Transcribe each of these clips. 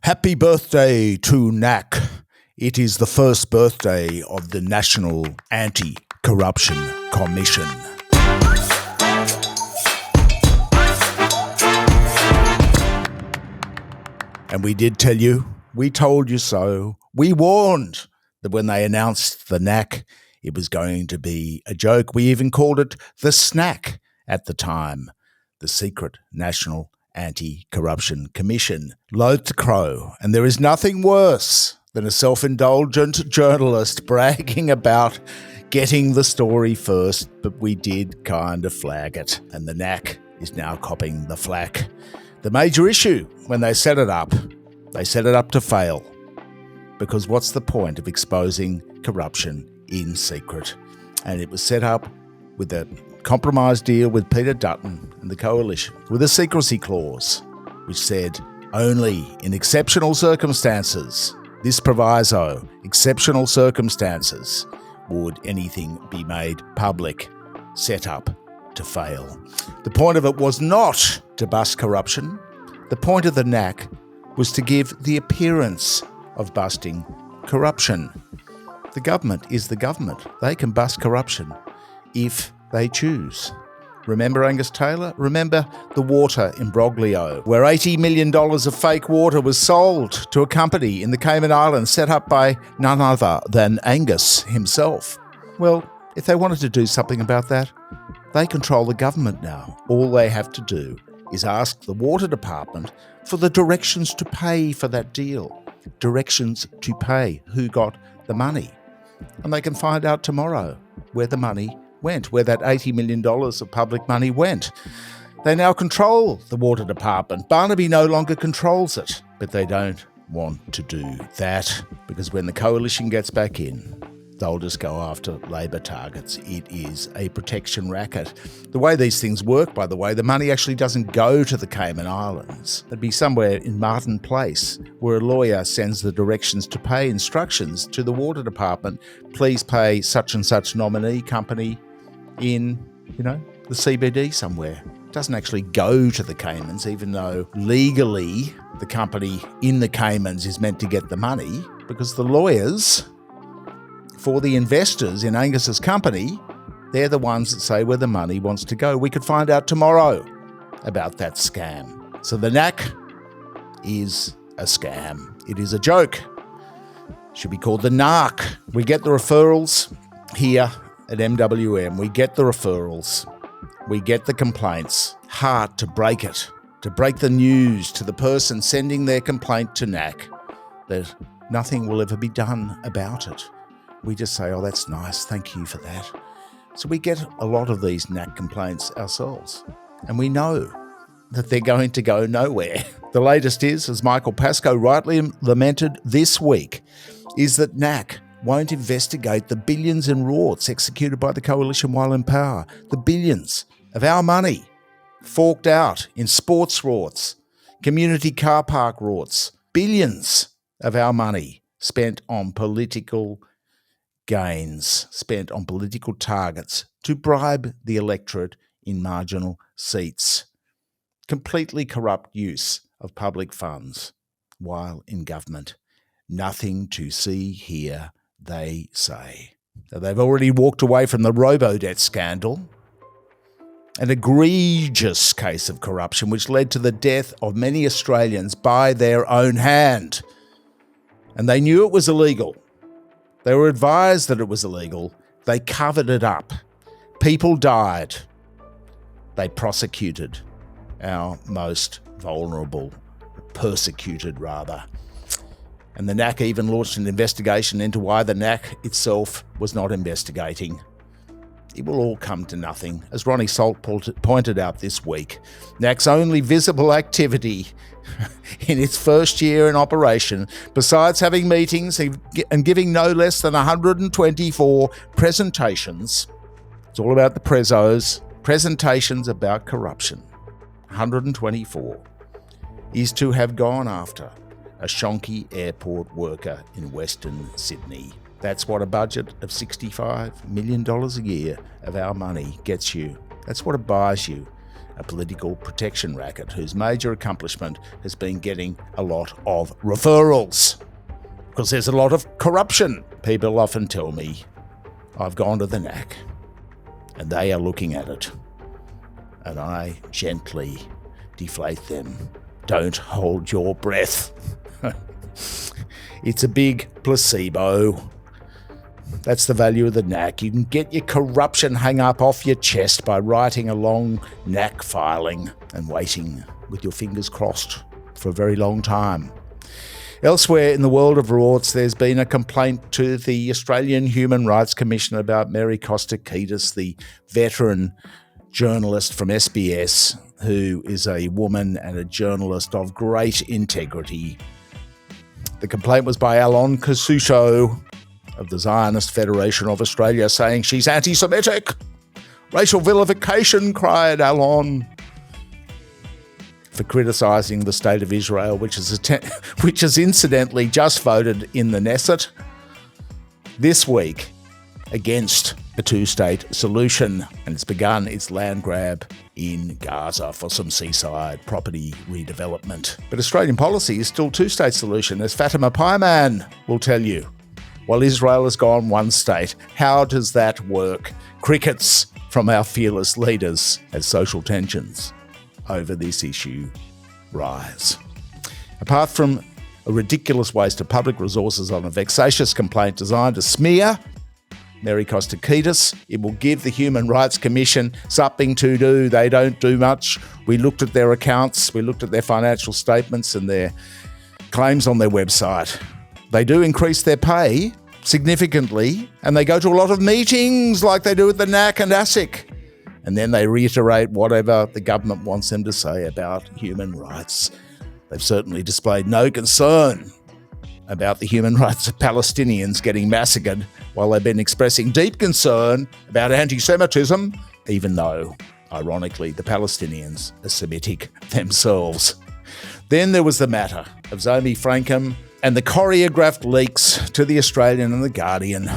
Happy birthday to NACC. It is the first birthday of the National Anti-Corruption Commission. And we did tell you, we told you so. We warned that when they announced the NACC, it was going to be a joke. We even called it the snack at the time, the secret National Anti-Corruption Commission. Loathed to crow, and there is nothing worse than a self-indulgent journalist bragging about getting the story first, but we did kind of flag it, and the NACC is now copping the flack. The major issue when they set it up to fail, because what's the point of exposing corruption in secret? And it was set up with a compromise deal with Peter Dutton and the coalition, with a secrecy clause which said only in exceptional circumstances, this proviso, exceptional circumstances, would anything be made public. Set up to fail. The point of it was not to bust corruption. The point of the NACC was to give the appearance of busting corruption. The government is the government. They can bust corruption if they choose. Remember Angus Taylor? Remember the water imbroglio, where $80 million of fake water was sold to a company in the Cayman Islands set up by none other than Angus himself. Well, if they wanted to do something about that, they control the government now. All they have to do is ask the water department for the directions to pay for that deal. Directions to pay who got the money. And they can find out tomorrow where the money went, where that $80 million of public money went. They now control the water department. Barnaby no longer controls it, but they don't want to do that, because when the coalition gets back in, they'll just go after Labor targets. It is a protection racket. The way these things work, by the way, the money actually doesn't go to the Cayman Islands. It'd be somewhere in Martin Place, where a lawyer sends the directions to pay instructions to the water department. Please pay such and such nominee company in, the CBD somewhere. It doesn't actually go to the Caymans, even though legally the company in the Caymans is meant to get the money, because the lawyers for the investors in Angus's company, they're the ones that say where the money wants to go. We could find out tomorrow about that scam. So the NACC is a scam. It is a joke. Should be called the NARC. We get the referrals here at MWM. We get the referrals. We get the complaints. Hard to break it. To break the news to the person sending their complaint to NACC that nothing will ever be done about it. We just say, oh, that's nice, thank you for that. So we get a lot of these NACC complaints ourselves, and we know that they're going to go nowhere. The latest is, as Michael Pascoe rightly lamented this week, is that NACC won't investigate the billions in rorts executed by the coalition while in power. The billions of our money forked out in sports rorts, community car park rorts, billions of our money spent on political gains, spent on political targets to bribe the electorate in marginal seats. Completely corrupt use of public funds while in government. Nothing to see here, they say. Now, they've already walked away from the robo-debt scandal, an egregious case of corruption which led to the death of many Australians by their own hand. And they knew it was illegal. They were advised that it was illegal. They covered it up. People died. They prosecuted our most vulnerable, persecuted rather. And the NACC even launched an investigation into why the NACC itself was not investigating. It will all come to nothing. As Ronnie Salt pointed out this week, NACC's only visible activity in its first year in operation, besides having meetings and giving no less than 124 presentations, it's all about the prezos, presentations about corruption, 124, is to have gone after a shonky airport worker in Western Sydney. That's what a budget of $65 million a year of our money gets you. That's what it buys you. a political protection racket whose major accomplishment has been getting a lot of referrals. Because there's a lot of corruption. People often tell me, I've gone to the NACC, and they are looking at it. And I gently deflate them. Don't hold your breath. It's a big placebo. That's the value of the NACC. You can get your corruption hung up off your chest by writing a long NACC filing and waiting with your fingers crossed for a very long time. Elsewhere in the world of rewards, there's been a complaint to the Australian Human Rights Commission about Mary Kostakidis, the veteran journalist from SBS, who is a woman and a journalist of great integrity. The complaint was by Alon Kasuso of the Zionist Federation of Australia, saying she's anti-Semitic. Racial vilification, cried Alon, for criticising the State of Israel, which has incidentally just voted in the NACCed this week against a two-state solution, and it's begun its land grab in Gaza for some seaside property redevelopment. But Australian policy is still two-state solution, as Fatima Paiman will tell you. While Israel has gone one state, how does that work? Crickets from our fearless leaders as social tensions over this issue rise. Apart from a ridiculous waste of public resources on a vexatious complaint designed to smear Mary Kostakidis, it will give the Human Rights Commission something to do. They don't do much. We looked at their accounts, we looked at their financial statements and their claims on their website. They do increase their pay significantly, and they go to a lot of meetings like they do at the NACC and AHRC. And then they reiterate whatever the government wants them to say about human rights. They've certainly displayed no concern about the human rights of Palestinians getting massacred, while they've been expressing deep concern about anti-Semitism, even though, ironically, the Palestinians are Semitic themselves. Then there was the matter of Zoe Frankham and the choreographed leaks to The Australian and The Guardian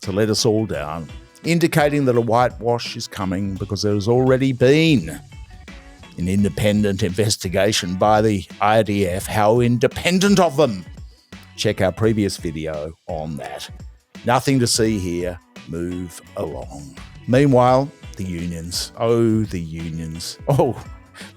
to let us all down, indicating that a whitewash is coming because there has already been an independent investigation by the IDF. How independent of them? Check our previous video on that. Nothing to see here. Move along. Meanwhile, the unions. Oh, the unions. Oh,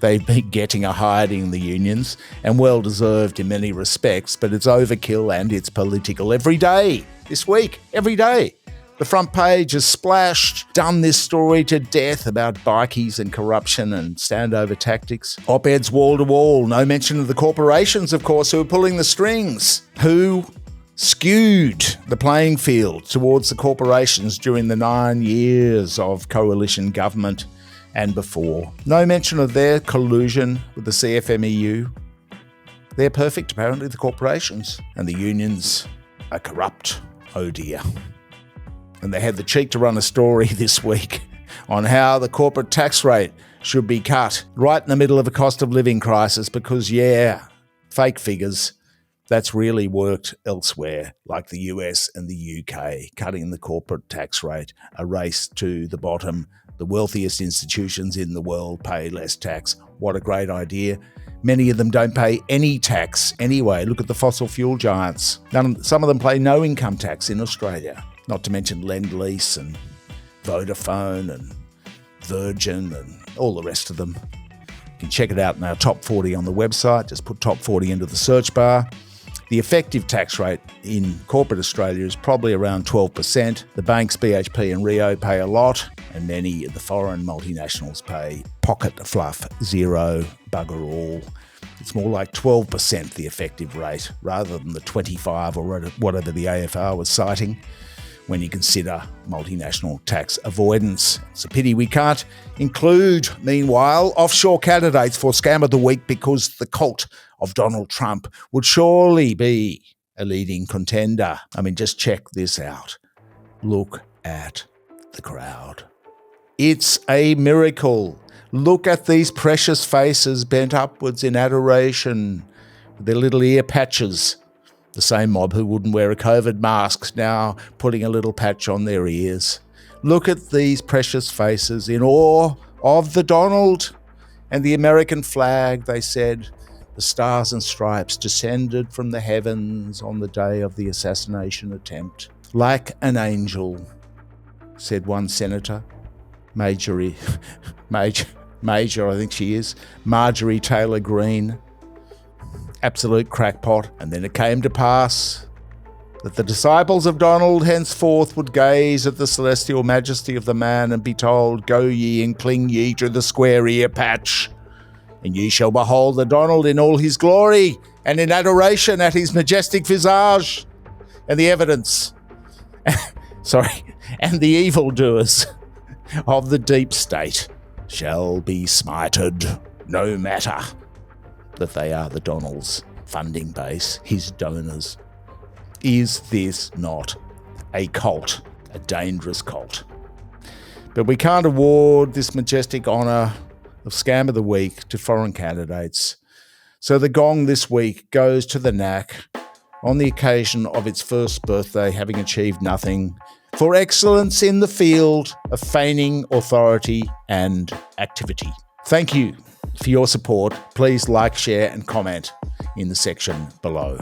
they've been getting a hiding, the unions, and well-deserved in many respects, but it's overkill and it's political every day. This week, every day. The front page has splashed, done this story to death about bikies and corruption and standover tactics. Op-eds wall to wall, no mention of the corporations, of course, who are pulling the strings, who skewed the playing field towards the corporations during the 9 years of coalition government and before. No mention of their collusion with the CMFEU. They're perfect, apparently, the corporations. And the unions are corrupt. Oh dear. And they had the cheek to run a story this week on how the corporate tax rate should be cut right in the middle of a cost of living crisis because, fake figures, that's really worked elsewhere, like the US and the UK, cutting the corporate tax rate, a race to the bottom. The wealthiest institutions in the world pay less tax. What a great idea. Many of them don't pay any tax anyway. Look at the fossil fuel giants. Some of them pay no income tax in Australia. Not to mention Lend-Lease and Vodafone and Virgin and all the rest of them. You can check it out in our top 40 on the website. Just put top 40 into the search bar. The effective tax rate in corporate Australia is probably around 12%. The banks, BHP and Rio, pay a lot, and many of the foreign multinationals pay pocket fluff, zero, bugger all. It's more like 12% the effective rate, rather than the 25 or whatever the AFR was citing, when you consider multinational tax avoidance. It's a pity we can't include, meanwhile, offshore candidates for Scam of the Week because the cult of Donald Trump would surely be a leading contender. I mean, just check this out. Look at the crowd. It's a miracle. Look at these precious faces bent upwards in adoration, with their little ear patches. The same mob who wouldn't wear a COVID mask now putting a little patch on their ears. Look at these precious faces in awe of the Donald and the American flag, they said. The stars and stripes descended from the heavens on the day of the assassination attempt. Like an angel, said one senator, Major, I think she is, Marjorie Taylor Greene. Absolute crackpot. And then it came to pass that the disciples of Donald henceforth would gaze at the celestial majesty of the man and be told, "Go ye and cling ye to the square ear patch, and ye shall behold the Donald in all his glory and in adoration at his majestic visage." And the evidence, and the evildoers of the deep state shall be smited, no matter that they are the Donald's funding base, his donors. Is this not a cult, a dangerous cult? But we can't award this majestic honour of Scam of the Week to foreign candidates. So the gong this week goes to the NACC on the occasion of its first birthday, having achieved nothing, for excellence in the field of feigning authority and activity. Thank you for your support. Please like, share and comment in the section below.